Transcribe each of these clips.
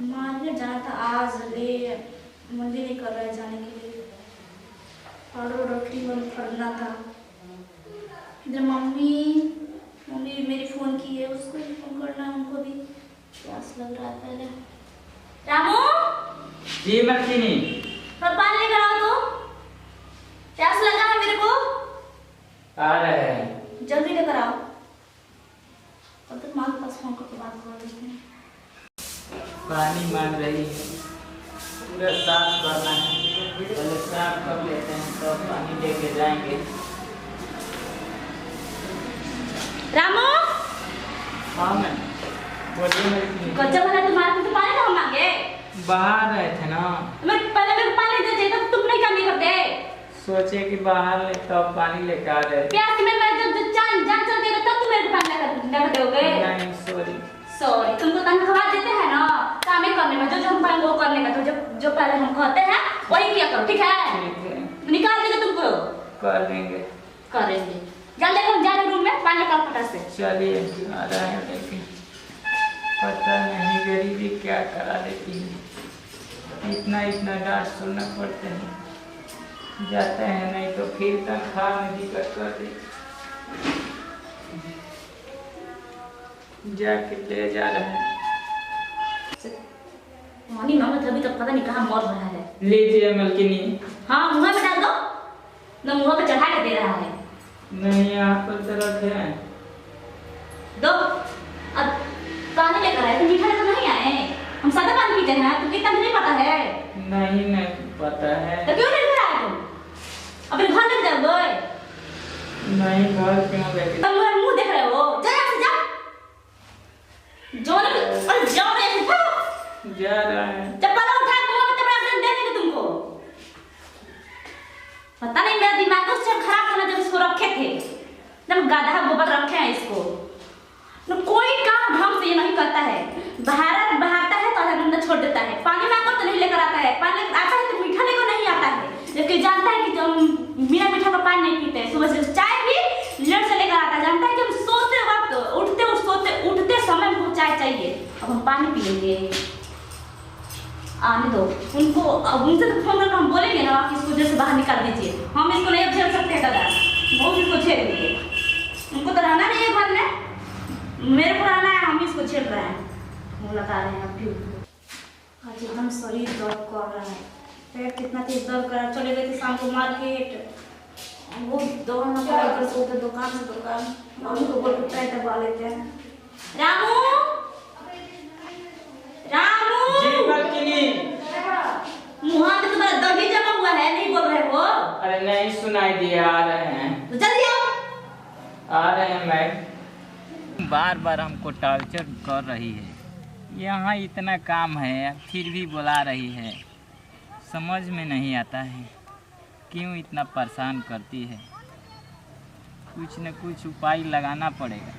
Market जाना था आज ले, मंदिर नहीं कर रहा है जाने के लिए। और रखड़ी बंद करना था। इधर मम्मी मेरी फोन की है, उसको भी फोन करना है, उनको भी प्यास लग रहा है। पहले रामू जी मर्सिनी, पानी लेकर आओ तो, प्यास लगा है मेरे को। आ रहे हैं, जल्दी लेकर आओ। तब तक माँ के पास फोन करके बात कर लेते हैं। पानी मांग रही है, पूरा साफ करना है। पहले साफ कर लेते हैं तो पानी लेके जाएंगे। रामू हाँ मैम बोलिए मर्सिनी। गज्जा वाला तुम्हारे तो पानी ना मांगे। बाहर रहे थे ना, मैं पहले मेरे को पानी दे चाहिए तो तुम नहीं कमी करते। सोचे कि बाहर ले तो पानी लेकर आ रहे थे। प्यास में मैं जब जान चल के तब तुम मेरे को पानी लेकर दोगे। नहीं सॉरी तुमको तनख्वाह देते हैं ना काम ही करने में, जो हम पाएंगे वो करने का। तो जो पहले हम कहते हैं वही किया करो, ठीक है? ठीक है, निकाल देंगे तुमको। कर लेंगे। करेंगे। जल्दी करो, जा रूम में पानी निकाल फटाक से। चलिए आ रहा है, लेकिन पता नहीं गरीबी क्या करा देती है। इतना डांट सुनना पड़ते हैं, जाते हैं नहीं तो फिर तनख्वाह में दिक्कत कर दी। जाके ले जा रहे हैं। पानी मांगो अभी तक पता नहीं कहाँ मर रहा है। लीजिए मलकिनी। हाँ मुँह में डाल दो ना, मुँह पे चढ़ा के दे रहा है। नहीं यहाँ पर तो रखे हैं। दो। अब पानी लेकर आए तो मीठा लेकर नहीं आए। हम सादा पानी पीते हैं, तुमको इतना भी नहीं पता है। नहीं पता है। तो क्यों नहीं लेकर आए तुम? अपने घर लेकर जाओगे। नहीं घर क्यों लेके? तुम मेरा मुंह देख रहे हो, जा यहाँ से जा। और जाओ ऐसे तो। जा रहा है। चप्पल उठा के मुंह में तबड़ा दे देंगे तुमको। पता नहीं मेरा दिमाग उससे खराब था ना जब इसको रखे थे। जब गाधा गोबर रखे हैं इसको। न कोई काम ढंग से ये नहीं करता है। बहाता है तो अंदर छोड़ देता है। पानी मांगो तो नहीं लेकर आता है। पानी आता है तो मीठा लेकर नहीं आता है। जबकि जानता है कि हम बिना मीठा का पानी नहीं पीते हैं। सुबह से चाय भी लेट से लेकर आता है। जानता है कि हम सोते वक्त उठते समय हमको चाय चाहिए। अब हम पानी पिएंगे। आने दो उनको। अब उनसे तो फोन करके हम बोलेंगे ना कि इसको जैसे बाहर निकाल दीजिए। हम इसको नहीं झेल सकते हैं दादा, बहुत इसको झेलेंगे। उनको तो रहना नहीं है घर में, मेरे को रहना है। हम इसको झेल रहे हैं, मुँह लगा रहे हैं। अब आज एकदम शरीर दर्द कर रहा है, पेट कितना तेज दर्द कर रहा है। चले गए थे शाम को मार्केट, वो दौड़ना पड़ा सोते दुकान से दुकान। मम्मी को बोल के पैर दबा लेते हैं। रामू जी मलकिनी। मुँह में तुम्हारा दही जमा हुआ है, नहीं बोल रहे हो? अरे नहीं सुनाई दिया, आ रहे हैं। तो जल्दी आओ। आ रहे हैं मैम। बार हमको टॉर्चर कर रही है। यहाँ इतना काम है फिर भी बुला रही है। समझ में नहीं आता है क्यों इतना परेशान करती है। कुछ न कुछ उपाय लगाना पड़ेगा।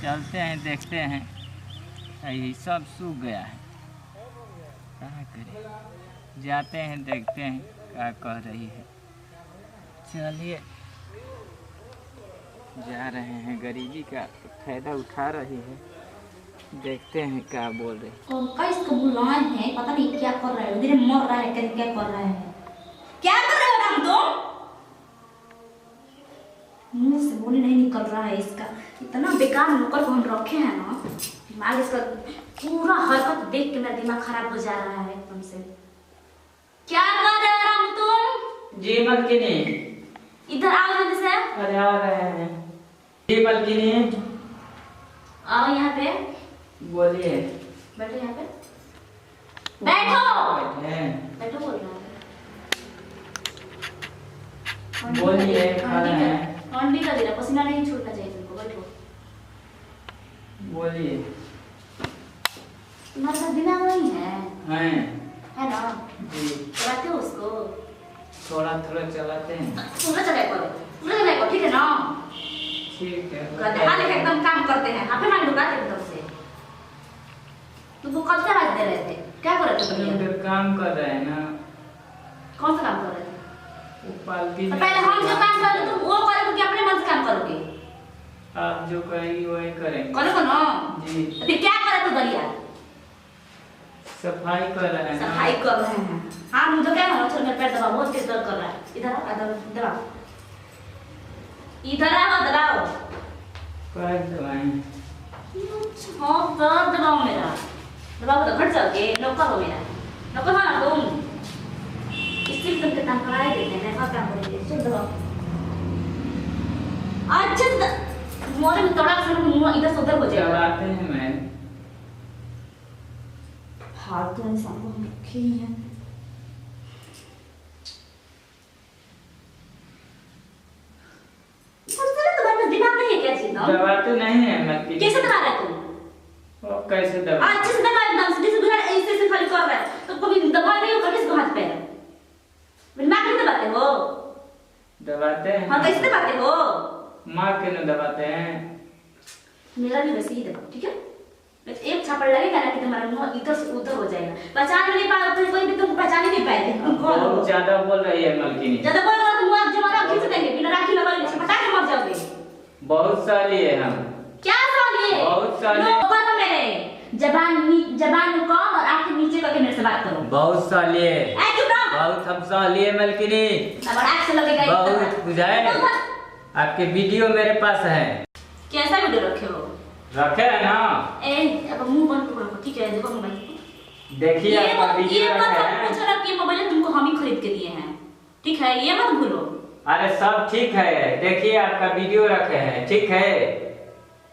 चलते हैं देखते हैं। यही सब सूख गया है, क्या करें। जाते हैं देखते हैं क्या कह रही है। चलिए जा रहे हैं, गरीबी का फायदा उठा रही है। देखते हैं क्या बोल रही है। कौन इसको बुलाए हैं, पता नहीं क्या कर रहा है। उधर मर रहा है, क्या कर रहा है। क्या कर रहे हो राम तुम? मुंह से बोले नहीं निकल रहा है इसका। इतना बेकार नौकर को हम रखे हैं ना, दिमाग इसका पूरा हरकत देख के मेरा दिमाग खराब हो जा रहा है एकदम से। क्या कर रहे हो राम तुम? जी मलकिनी। इधर आओ जल्दी से। अरे आ रहे हैं। जी मलकिनी। आओ यहाँ पे। बोलिए। बैठो यहाँ पे। बैठो। बैठो बोल रहा है। बोलिए। खा रहे हैं। ठंडी का दिन है, पसीना नहीं छूटना चाहिए तुमको। बैठो। बोलिए। तुम्हारे साथ दिमाग नहीं है? है ना? जी। चलाते हो उसको? थोड़ा चलाते हैं। पूरा चलाए, ठीक है ना? ठीक है। गधा लेके एकदम काम करते हैं। हाफे मार लुकाते हैं एकदम से। तुमको कब से आवाज दे रहे थे? क्या कर रहे थे तुम? उधर काम कर रहे हैं ना। कौन सा काम कर रहे थे? वो पालती तो पहले हम जो काम कर रहे तुम वो करोगे कि अपने मन से काम करोगे? आप जो कहेंगी वही करेंगे। करो ना। जी। तो फिर क्या करे तू गरिया? सफाई कर रहे हैं। सफाई कर रहे हैं। हाँ मुझे क्या है, चल मेरा पैर दबा, बहुत तेज दर्द कर रहा है। इधर आओ, दबाओ, इधर आओ, दबाओ। पैर दबाएं। हाँ दर्द दबाओ मेरा, दबाओ तो घट जाओगे। नौकर हो मेरा, नौकर हो ना तुम। इससे तुम कितना कराए देते हैं, क्या काम करेंगे। चल दबाओ। अच्छा मोरे में तोड़ा से मुंह इधर से उधर हो जाएगा। दबाते हैं मैं। हाथ तो इंसान को रखे ही हैं। तुम्हारे पास दिमाग नहीं है क्या चीज? दबाते नहीं है मैं। कैसे दबा रहे तुम? वो कैसे दबा? अच्छे से दबा, एकदम से जैसे ऐसे खाली कर रहा है तो कभी दबा नहीं होगा किसको हाथ पैर? दिमाग नहीं दबाते हो? दबाते हैं। हाँ कैसे दबाते हो? माँ के न दबाते हैं। मेरा भी वैसे ही दबाओ, ठीक है? एक छापड़ लगेगा ना कि तुम्हारा मुंह इधर से उधर हो जाएगा। पहचान नहीं पाओगे तो कोई भी तुमको पहचान ही नहीं पाएगा। तुम कौन हो? बहुत ज्यादा बोल रही है मलकिनी। ज्यादा बोल रहा तो मुंह जमाना खींच देंगे, बिना राखी लगाए छपटा के मर जाओगे। बहुत सारी है हम। क्या साली है? बहुत साली। नौकर हो मेरे। जबान कम और आंखें नीचे करके मेरे से बात करो। बहुत साली है। ऐ चुप रहो। बहुत हम साली है मलकिनी। अब आंख से लगेगा बहुत बुझाए। आपके वीडियो मेरे पास है। कैसा वीडियो रखे हो? रखे है ना? ए अब मुंह बंद करो, ठीक है? देखो मोबाइल। देखिए आपका वीडियो ये मत रखे हैं। पूछो ना कि मोबाइल तुमको हम ही खरीद के दिए हैं, ठीक है? ये मत भूलो। अरे सब ठीक है, देखिए आपका वीडियो रखे हैं, ठीक है?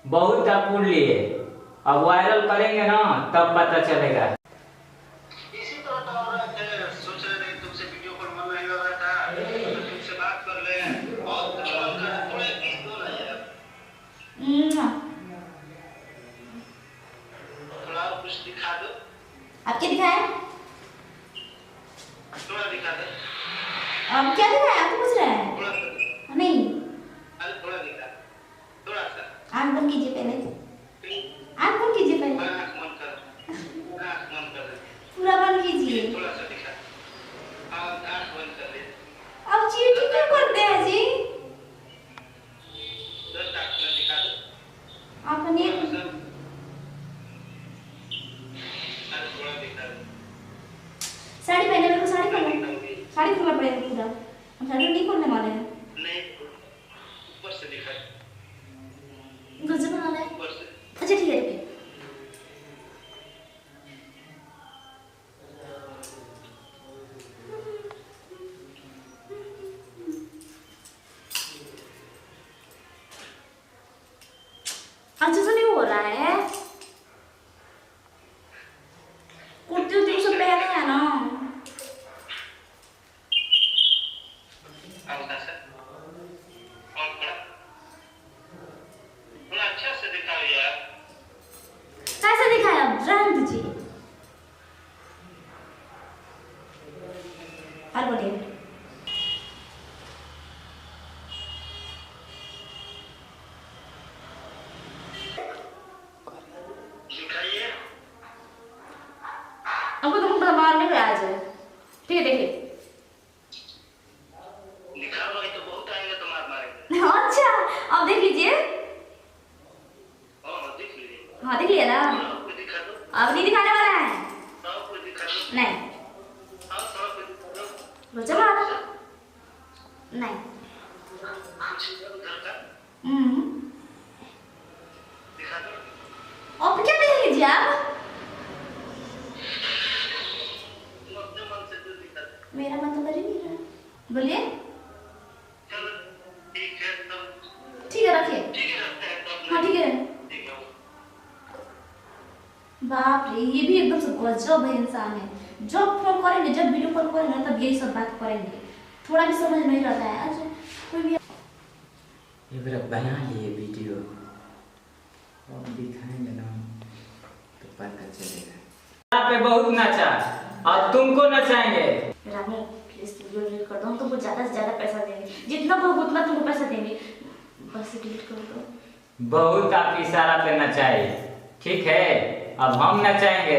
बहुत आप उड़ लिए, अब वायरल करेंगे ना तब पता चलेगा। इसी तरह का हो रहा है, सोच रहे थे तुमसे वीडियो कॉल मन नहीं लग रहा था तो तुमसे बात कर ले और कुछ मन कर थोड़ा किस दो ना यार, थोड़ा और कुछ दिखा दो। अब क्या दिखाएं? थोड़ा दिखा दो। अब क्या दिखाएं? आप तो पूछ रहे हैं। थोड़ा सा नहीं, अरे थोड़ा दिखा, थोड़ा सा आंख बंद कीजिए पहले, आंख बंद कीजिए पहले, आँख बंद कर, आँख बंद कर दे, पूरा बंद कीजिए। थोड़ा सा दिखा, आँख बंद कर दे। अब चीटिंग क्यों करते हैं जी? 10 मिनट दिखा दो। आपने थोड़ा दिखा दो। साड़ी पहने, मेरे को साड़ी पहनना, साड़ी खोलना पड़ेगा पूरा। हम साड़ी नहीं खोलने वाले हैं। नहीं, ऊपर से दिखा, गजब बनाना है। ऊपर से। अच्छा ठीक है, रुकिए। अच्छा तो नहीं हो रहा है। कुर्ती उर्ती सब पहने हैं ना। हल्का सा और थोड़ा अच्छा से दिखाओ यार। कैसे दिखाया? अब रहने दीजिए। और बोलिए। दिखाइए। आपको तुम मारने पे आ जाए, ठीक है? देखिए। दिखाओ भाई तो बहुत आएगा तो मार मारेंगे। अच्छा अब देख लीजिए। हाँ दिख लीजिए। हाँ देख लिया ना? आपको दिखा दो। अब नहीं दिखाने वाला है। आपको दिखा दो। नहीं, हाँ आपको दिखा दो। रोजा मार नहीं। कुछ उधर का दिखा दो। अब क्या देख लीजिए आप? तुम अपने मन से जो दिखा दो। मेरा मन तो कर ही नहीं रहा। बोलिए। चलो ठीक है तब। ठीक है रखिए। ठीक है रखते हैं तब। हाँ ठीक है। ठीक है। बाप रे, ये भी एकदम से गजब है इंसान है। जब फोन करेंगे, जब वीडियो कॉल करेंगे तब यही सब बात करेंगे। थोड़ा भी समझ नहीं रहता है। अच्छा कोई भी ये मेरा बना लिए वीडियो, अब दिखाएंगे ना तो पता चलेगा। यहाँ पे बहुत नचा, अब तुमको नचाएंगे। रामू प्लीज वीडियो डिलीट कर दो। हम तुमको ज्यादा से ज्यादा पैसा देंगे, जितना कहोगे उतना तुमको पैसा देंगे। बस डिलीट कर दो। बहुत आप इशारा पे नचाए, ठीक है? अब हम नचाएंगे,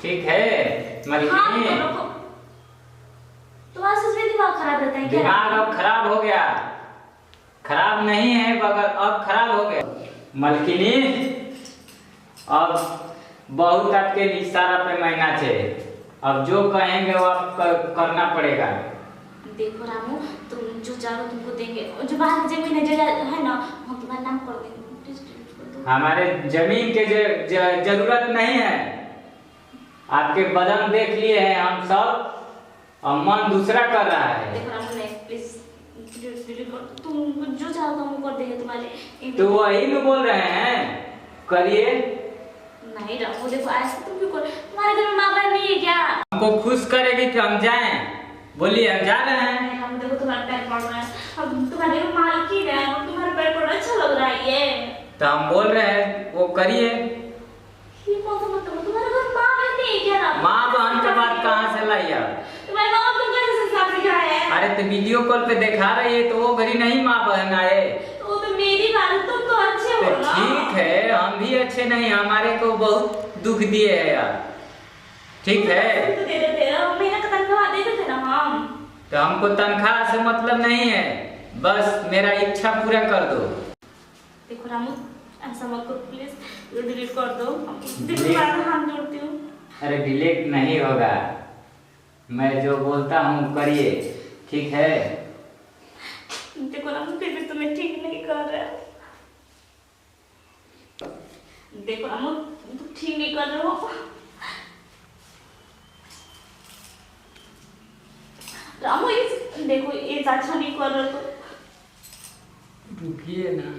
ठीक है हाँ मलकिनी? तुम्हारा सच में दिमाग खराब रहता है क्या? दिमाग अब खराब हो गया। खराब नहीं है मगर अब खराब हो गया मलकिनी। अब बहुत आपके इशारा पे महीना छे। अब जो कहेंगे वो आप करना पड़ेगा। देखो रामू, तुम जो चाहो तुमको देंगे, और जो बाहर की जमीन है जो है ना, हम तुम्हारा नाम कर देंगे। प्लीज डिलीट कर दो। हमारे जमीन के जरूरत नहीं है। आपके बदन देख लिए हैं हम सब, और मन दूसरा कर रहा है। देखो रामू नहीं, प्लीज डिलीट कर दो। तुम जो चाहो हम कर देंगे तुम्हारे। तो वही में बोल रहे हैं, करिए। नहीं रामू देखो, ऐसे तुम क्यों कर, तुम्हारे घर में माँ बहन नहीं है क्या? हमको खुश करेगी कि हम जाएं? बोलिए, हम जा रहे हैं। हम देखो तुम्हारे पैर पड़ रहे हैं, अब तुम्हारे को मालकिन है और तुम्हारे पैर पड़ रहा है, अच्छा लग रहा है ये। तो हम बोल रहे हैं वो करिए। ये कौन सा मतलब, तुम्हारे घर माँ बहन नहीं है क्या रामू? माँ बहन के बात कहाँ से लाई आप? तुम्हारे माँ बाप तुम कैसे संस्कार सिखाए हैं? अरे तो वीडियो कॉल पे दिखा रही है, तो वो घड़ी नहीं माँ बहन आए। तो वो तो मेरी बात है, तुम तो अच्छे हो तो ना। ठीक है, हम भी अच्छे नहीं, हमारे को बहुत दुख दिए है यार। ठीक है, तो दे देते हो, महीना का तनख्वाह दे देते ना हम। तो हमको तनख्वाह से मतलब नहीं है, बस मेरा इच्छा पूरा कर दो। देखो रामू, ऐसा मत करो प्लीज, ये डिलीट कर दो। देखो Delete? मैं हाथ जोड़ती हूँ। अरे डिलीट नहीं होगा, मैं जो बोलता हूँ करिए, ठीक है? देखो रामू, फिर भी तुम्हें ठीक नहीं कर रहे हो। देखो रामू, तुम ठीक नहीं कर रहे हो। रामू, ये देखो, ये अच्छा नहीं कर रहे हो तो। रुकिए ना।